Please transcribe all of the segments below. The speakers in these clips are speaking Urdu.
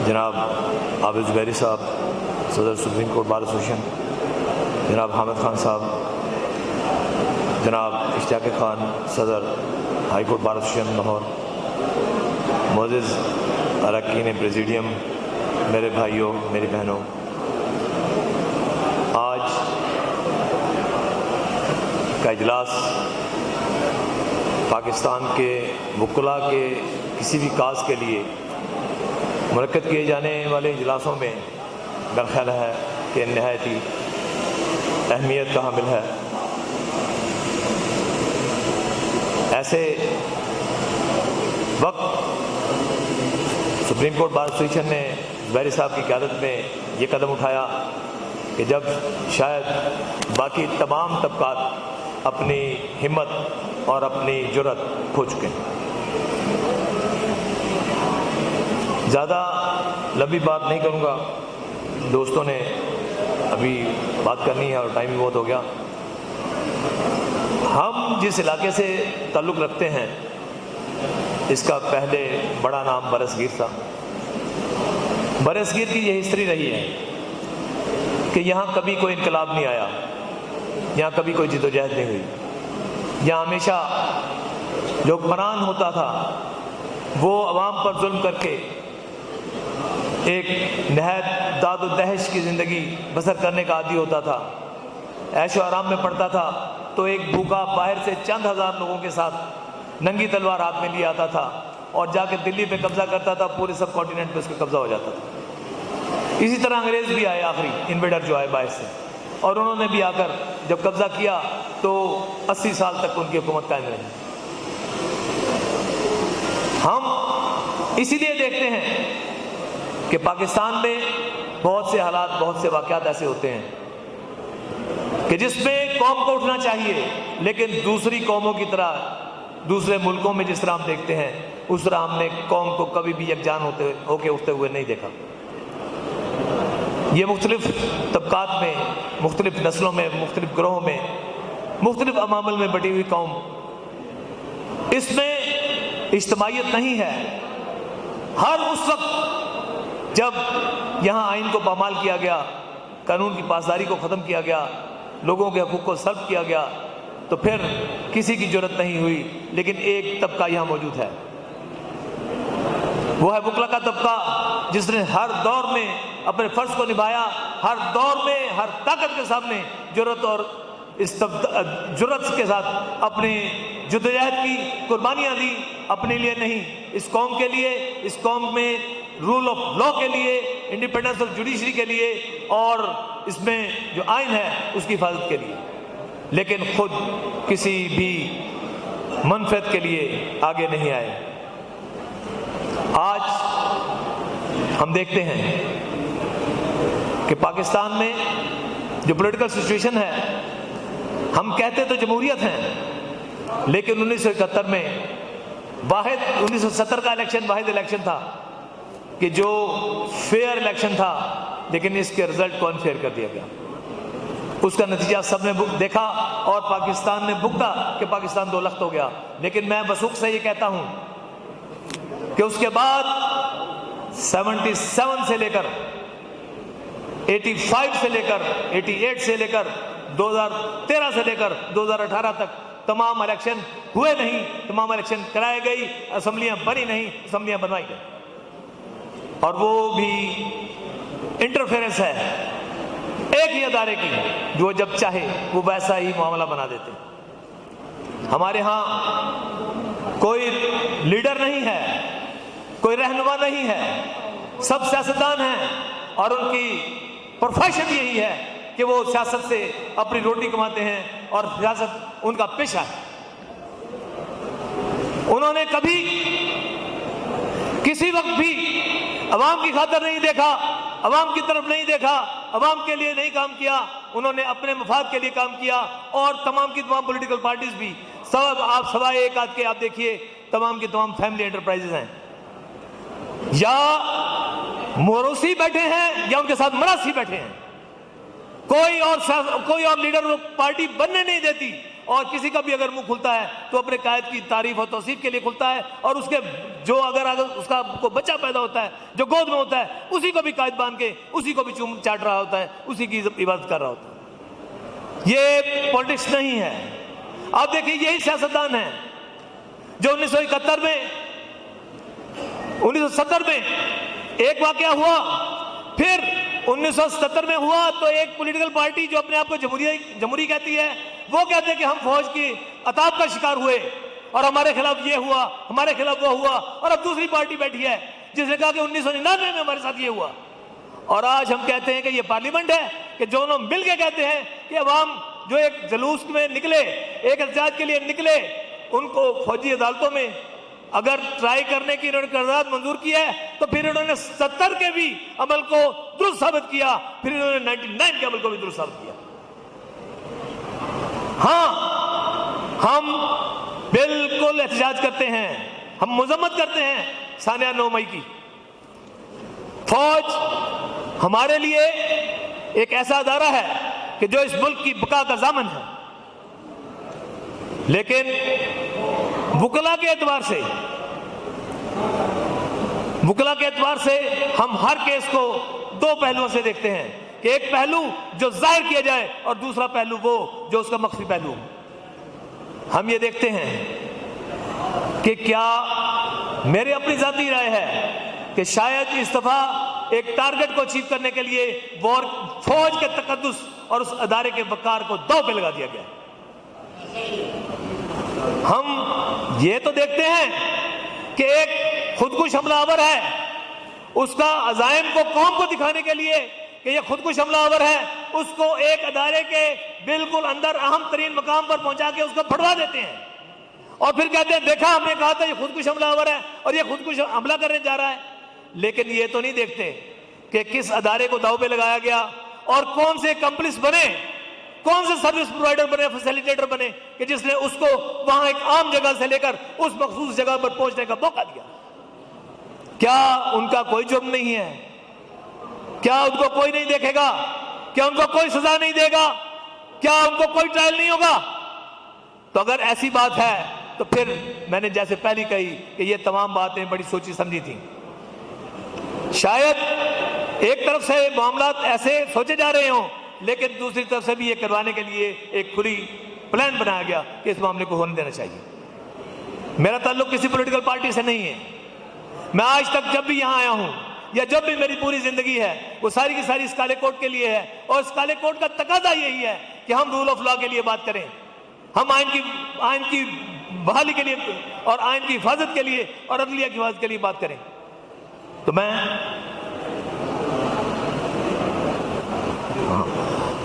جناب عابد زبیری صاحب صدر سپریم کورٹ بار ایسوسیشن، جناب حامد خان صاحب، جناب اشتیاق خان صدر high court bar association Lahore, معزز اراکین پریزیڈیم، میرے بھائیوں میری بہنوں، آج کا اجلاس پاکستان کے وکلاء کے کسی بھی کاز کے لیے منعقد کیے جانے والے اجلاسوں میں میرا خیال ہے کہ نہایت ہی اہمیت کا حامل ہے۔ ایسے وقت سپریم کورٹ بار ایسوسیشن نے زبیری صاحب کی قیادت میں یہ قدم اٹھایا کہ جب شاید باقی تمام طبقات اپنی ہمت اور اپنی جرأت کھو چکے ہیں۔ زیادہ لمبی بات نہیں کروں گا، دوستوں نے ابھی بات کرنی ہے اور ٹائم بھی بہت ہو گیا۔ ہم جس علاقے سے تعلق رکھتے ہیں اس کا پہلے بڑا نام برصغیر تھا۔ برصغیر کی یہ ہسٹری رہی ہے کہ یہاں کبھی کوئی انقلاب نہیں آیا، یہاں کبھی کوئی جد و جہد نہیں ہوئی، یہاں ہمیشہ جو حکمران ہوتا تھا وہ عوام پر ظلم کر کے ایک نہایت داد و دہش کی زندگی بسر کرنے کا عادی ہوتا تھا، عیش و آرام میں پڑتا تھا تو ایک بھوکا باہر سے چند ہزار لوگوں کے ساتھ ننگی تلوار ہاتھ میں لے آتا تھا اور جا کے دلی پہ قبضہ کرتا تھا، پورے سب کانٹیننٹ پہ اس کا قبضہ ہو جاتا تھا۔ اسی طرح انگریز بھی آئے، آخری انویڈر جو آئے باہر سے، اور انہوں نے بھی آ کر جب قبضہ کیا تو 80 سال تک ان کی حکومت قائم رہی۔ ہم اسی لیے دیکھتے ہیں کہ پاکستان میں بہت سے حالات، بہت سے واقعات ایسے ہوتے ہیں کہ جس میں قوم کو اٹھنا چاہیے، لیکن دوسری قوموں کی طرح، دوسرے ملکوں میں جس طرح ہم دیکھتے ہیں اس طرح ہم نے قوم کو کبھی بھی یکجان ہو کے اٹھتے ہوئے نہیں دیکھا۔ یہ مختلف طبقات میں، مختلف نسلوں میں، مختلف گروہوں میں، مختلف عوامل میں بٹی ہوئی قوم، اس میں اجتماعیت نہیں ہے۔ ہر اس وقت جب یہاں آئین کو پامال کیا گیا، قانون کی پاسداری کو ختم کیا گیا، لوگوں کے حقوق کو سلب کیا گیا، تو پھر کسی کی جرأت نہیں ہوئی، لیکن ایک طبقہ یہاں موجود ہے، وہ ہے وکلا کا طبقہ، جس نے ہر دور میں اپنے فرض کو نبھایا، ہر دور میں ہر طاقت کے سامنے جرأت اور جرأت کے ساتھ اپنی جدوجہد کی، قربانیاں دی، اپنے لیے نہیں، اس قوم کے لیے، اس قوم میں رول آف لا کے لیے، انڈیپینڈنس آف جوڈیشری کے لیے، اور اس میں جو آئین ہے اس کی حفاظت کے لیے، لیکن خود کسی بھی منفعت کے لیے آگے نہیں آئے۔ آج ہم دیکھتے ہیں کہ پاکستان میں جو پولیٹیکل سچویشن ہے، ہم کہتے تو جمہوریت ہیں، لیکن 1971 میں 1970 کا الیکشن واحد الیکشن تھا کہ جو فیئر الیکشن تھا، لیکن اس کے رزلٹ کو انفیئر کر دیا گیا۔ اس کا نتیجہ سب نے دیکھا اور پاکستان نے بھگتا کہ پاکستان دو لخت ہو گیا۔ لیکن میں وثوق سے یہ کہتا ہوں کہ اس کے بعد 77 سے لے کر 85 سے لے کر 88 سے لے کر 2013 سے لے کر 2018 تک تمام الیکشن ہوئے نہیں، تمام الیکشن کرائے گئی، اسمبلیاں بنی نہیں، اسمبلیاں بنوائی گئی، اور وہ بھی انٹرفیرنس ہے ایک ہی ادارے کی، جو جب چاہے وہ ویسا ہی معاملہ بنا دیتے۔ ہمارے ہاں کوئی لیڈر نہیں ہے، کوئی رہنما نہیں ہے، سب سیاستدان ہیں، اور ان کی پروفیشن یہی ہے کہ وہ سیاست سے اپنی روٹی کماتے ہیں اور سیاست ان کا پیشہ ہے۔ انہوں نے کبھی کسی وقت بھی عوام کی خاطر نہیں دیکھا، عوام کی طرف نہیں دیکھا، عوام کے لیے نہیں کام کیا، انہوں نے اپنے مفاد کے لیے کام کیا۔ اور تمام کی تمام پولیٹیکل پارٹیز بھی، سب آپ سوائے ایک آدھ کے آپ دیکھیے، تمام کی تمام فیملی انٹرپرائزز ہیں، یا موروثی بیٹھے ہیں یا ان کے ساتھ مراثی بیٹھے ہیں۔ کوئی اور لیڈر وہ پارٹی بننے نہیں دیتی، اور کسی کا بھی اگر منہ کھلتا ہے تو اپنے قائد کی تعریف اور توصیف کے لیے کھلتا ہے، اور اس کے جو اگر اس کا کو بچہ پیدا ہوتا ہے جو گود میں ہوتا ہے اسی کو بھی قائد باندھ کے اسی کو بھی چوم چاٹ رہا ہوتا ہے، اسی کی عبادت کر رہا ہوتا ہے۔ یہ پولیٹکس نہیں ہے۔ آپ دیکھیں یہی سیاستدان ہیں جو 1970 میں ایک واقعہ ہوا، پھر 1977 میں ہوا تو ایک پولیٹیکل پارٹی جو اپنے آپ کو جمہوری کہتی ہے وہ کہتے ہیں کہ ہم فوج کی عطاب کا شکار ہوئے اور ہمارے خلاف یہ ہوا، ہمارے خلاف وہ ہوا، اور اب دوسری پارٹی بیٹھی ہے جس نے کہا کہ 1999 میں ہمارے ساتھ یہ ہوا، اور آج ہم کہتے ہیں کہ یہ پارلیمنٹ ہے کہ جو لوگ مل کے کہتے ہیں کہ عوام جو ایک جلوس میں نکلے، ایک احتجاج کے لیے نکلے، ان کو فوجی عدالتوں میں اگر ٹرائی کرنے کی انہوں نے قرارداد منظور کیا ہے تو پھر انہوں نے 70 کے بھی عمل کو درست ثابت کیا، پھر انہوں نے 99 کے عمل کو بھی درست ثابت کیا۔ ہاں ہم بالکل احتجاج کرتے ہیں، ہم مذمت کرتے ہیں سانحہ 9 مئی کی۔ فوج ہمارے لیے ایک ایسا ادارہ ہے کہ جو اس ملک کی بقا کا ضامن ہے، لیکن وکلا کے اعتبار سے ہم ہر کیس کو دو پہلوؤں سے دیکھتے ہیں کہ ایک پہلو جو ظاہر کیا جائے اور دوسرا پہلو وہ جو اس کا مخفی پہلو۔ ہم یہ دیکھتے ہیں کہ کیا میرے اپنی ذاتی رائے ہے کہ شاید اس دفعہ ایک ٹارگٹ کو اچیو کرنے کے لیے فوج کے تقدس اور اس ادارے کے وقار کو داؤ پہ لگا دیا گیا۔ ہم یہ تو دیکھتے ہیں کہ ایک خودکش حملہ آور ہے، اس کا عزائم کو قوم کو دکھانے کے لیے کہ یہ خودکش حملہ آور ہے، اس کو ایک ادارے کے بالکل اندر اہم ترین مقام پر پہنچا کے اس کو پھڑوا دیتے ہیں، اور پھر کہتے ہیں دیکھا ہم نے کہا تھا یہ خودکش حملہ آور ہے اور یہ خودکش حملہ کرنے جا رہا ہے۔ لیکن یہ تو نہیں دیکھتے کہ کس ادارے کو داؤ پہ لگایا گیا اور کون سے کمپلیس بنے، کون سے سروس پرووائڈر بنے، فیسیلیٹیٹر بنے کہ جس نے اس کو وہاں ایک عام جگہ سے لے کر اس مخصوص جگہ پر پہنچنے کا موقع دیا۔ کیا ان کا کوئی جرم نہیں ہے؟ کیا ان کو کوئی نہیں دیکھے گا؟ کیا ان کو کوئی سزا نہیں دے گا؟ کیا ان کو کوئی ٹرائل نہیں ہوگا؟ تو اگر ایسی بات ہے تو پھر میں نے جیسے پہلی کہی کہ یہ تمام باتیں بڑی سوچی سمجھی تھیں۔ شاید ایک طرف سے معاملات ایسے سوچے جا رہے ہوں، لیکن دوسری طرف سے بھی یہ کروانے کے لیے ایک کھلی پلان بنایا گیا کہ اس معاملے کو ہونے دینا چاہیے۔ میرا تعلق کسی پولیٹیکل پارٹی سے نہیں ہے۔ میں آج تک جب بھی یہاں آیا ہوں یا جب بھی میری پوری زندگی ہے وہ ساری کی ساری اس کالے کوٹ کے لیے ہے، اور اس کالے کوٹ کا تقاضا یہی ہے کہ ہم رول آف لا کے لیے بات کریں، ہم آئین کی بحالی کے لیے اور آئین کی حفاظت کے لیے اور عدلیہ کی حفاظت کے لیے بات کریں۔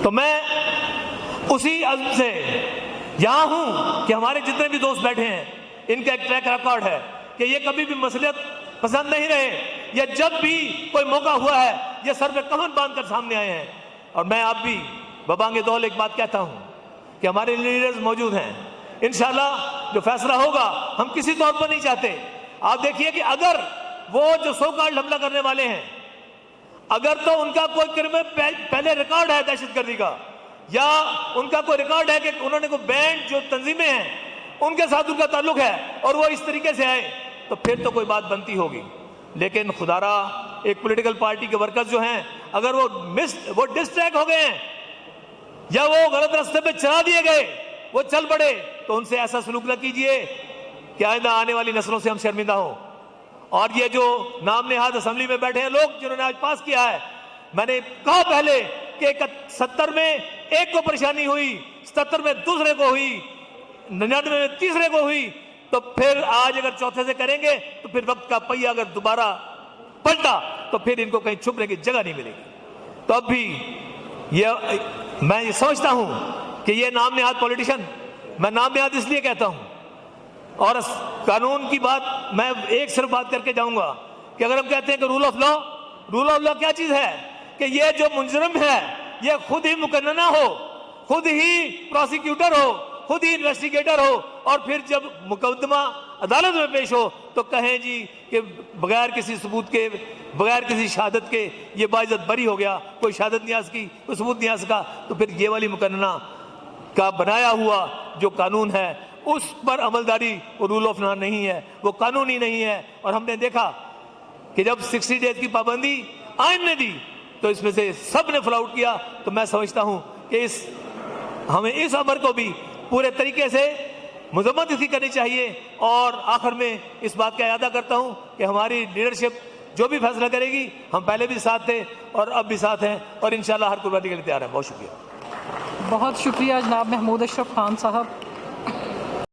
تو میں اسی عزم سے یہاں ہوں کہ ہمارے جتنے بھی دوست بیٹھے ہیں ان کا ایک ٹریک ریکارڈ ہے کہ یہ کبھی بھی مصلحت پسند نہیں رہے، یا جب بھی کوئی موقع ہوا ہے یہ سر پہ کفن باندھ کر سامنے آئے ہیں۔ اور میں آپ بھی ببانگ دول ایک بات کہتا ہوں کہ ہمارے لیڈرز موجود ہیں، انشاءاللہ جو فیصلہ ہوگا ہم کسی طور پر نہیں چاہتے۔ آپ دیکھیے کہ اگر وہ جو سو کالڈ حملہ کرنے والے ہیں، اگر تو ان کا کوئی پہلے ریکارڈ ہے دہشت گردی کا، یا ان کا کوئی ریکارڈ ہے کہ انہوں نے کوئی بینڈ جو تنظیمیں ہیں ان کے ساتھ ان کا تعلق ہے اور وہ اس طریقے سے آئے تو پھر تو کوئی بات بنتی ہوگی۔ لیکن خدا را ایک پولیٹیکل پارٹی کے ورکرز جو ہیں اگر وہ ڈسٹریکٹ ہو گئے ہیں یا وہ غلط راستے پہ چلا دیے گئے، وہ چل پڑے، تو ان سے ایسا سلوک نہ کیجئے کہ آئندہ آنے والی نسلوں سے ہم شرمندہ ہوں۔ اور یہ جو نام نہاد اسمبلی میں بیٹھے ہیں لوگ جنہوں نے آج پاس کیا ہے، میں نے کہا پہلے کہ 70 میں ایک کو پریشانی ہوئی، 77 میں دوسرے کو ہوئی، 99 میں تیسرے کو ہوئی، تو پھر آج اگر چوتھے سے کریں گے تو پھر وقت کا پہیہ اگر دوبارہ پلٹا تو پھر ان کو کہیں چھپنے کی جگہ نہیں ملے گی۔ تو اب بھی میں یہ سمجھتا ہوں کہ یہ نام نہاد پولیٹیشن، میں نام نہاد اس لیے کہتا ہوں، اور قانون کی بات میں ایک صرف بات کر کے جاؤں گا کہ اگر ہم کہتے ہیں کہ رول آف لا کیا چیز ہے کہ یہ جو مجرم ہے یہ خود ہی مقننہ ہو، خود ہی پروسیکیوٹر ہو، خود ہی انویسٹیگیٹر ہو، اور پھر جب مقدمہ عدالت میں پیش ہو تو کہیں جی کہ بغیر کسی ثبوت کے، بغیر کسی شہادت کے یہ باعزت بری ہو گیا، کوئی شہادت نہیں آ سکی، کوئی ثبوت نہیں آ سکا، تو پھر یہ والی مقننہ کا بنایا ہوا جو قانون ہے اس پر عملداری وہ رول آف لا نہیں ہے، وہ قانونی نہیں ہے. اور ہم نے دیکھا کہ جب 60 ڈیز کی پابندی آئین نے دی تو اس میں سے سب نے فلاؤٹ کیا. تو میں سمجھتا ہوں کہ ہمیں اس امر کو بھی پورے طریقے سے مذمت اس کی کرنی چاہیے. اور آخر میں اس بات کا اعادہ کرتا ہوں کہ ہماری لیڈرشپ جو بھی فیصلہ کرے گی، ہم پہلے بھی ساتھ تھے اور اب بھی ساتھ ہیں، اور انشاءاللہ ہر قربانی کے لیے تیار ہیں. بہت شکریہ. بہت شکریہ جناب محمود اشرف خان صاحب.